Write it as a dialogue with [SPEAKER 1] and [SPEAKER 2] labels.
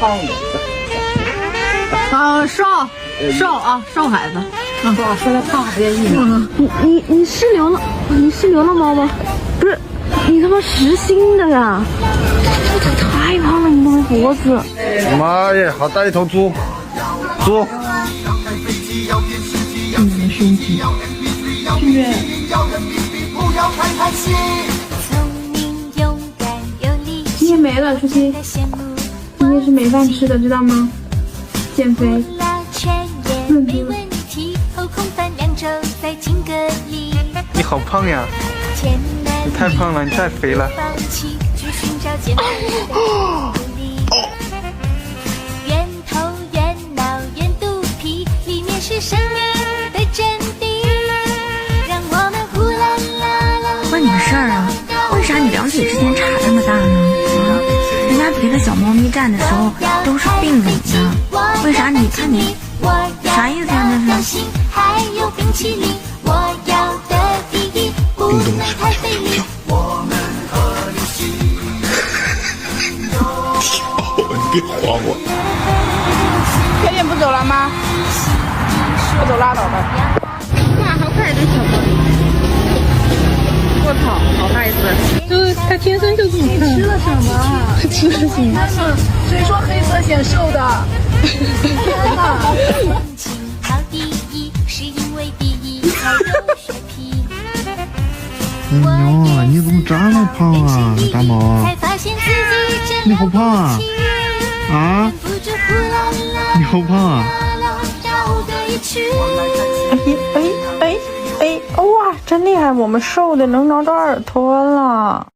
[SPEAKER 1] 胖的。
[SPEAKER 2] 瘦孩子。
[SPEAKER 1] 说他胖不愿意吗？
[SPEAKER 3] 你是流浪猫吗？不是，你他妈实心的呀！太胖了，你那个脖子。
[SPEAKER 4] 妈耶，好大一头猪！
[SPEAKER 3] 你的身体，俊俊。今天没了，舒心。今天是没饭吃的，知道吗？减肥。
[SPEAKER 5] 你好胖呀！你太胖了，你太肥了。
[SPEAKER 6] 圆头圆脑圆肚皮，里面是生命的真谛。让我们呼啦啦啦。
[SPEAKER 7] 关你们事儿啊？为啥你两腿之间差这么大呢？啊，人家别的小猫咪站的时候都是并拢的，为啥你看你啥意思啊？这是？
[SPEAKER 6] 还有冰淇淋，我要的第一，不能太费力。
[SPEAKER 4] 你别晃我！
[SPEAKER 2] 甜甜不走了吗？不走拉倒吧。哇，好可爱的小猫！我操，好大一只！就是它天生就这么胖。吃了什么？吃了什么？谁说黑色显瘦的？
[SPEAKER 6] 考第一是因为第一才有血皮。
[SPEAKER 4] 哎呦，你怎么这么胖啊，大毛？你好胖啊！啊？你好胖啊！
[SPEAKER 3] 哇，真厉害！我们瘦的能挠着耳朵了。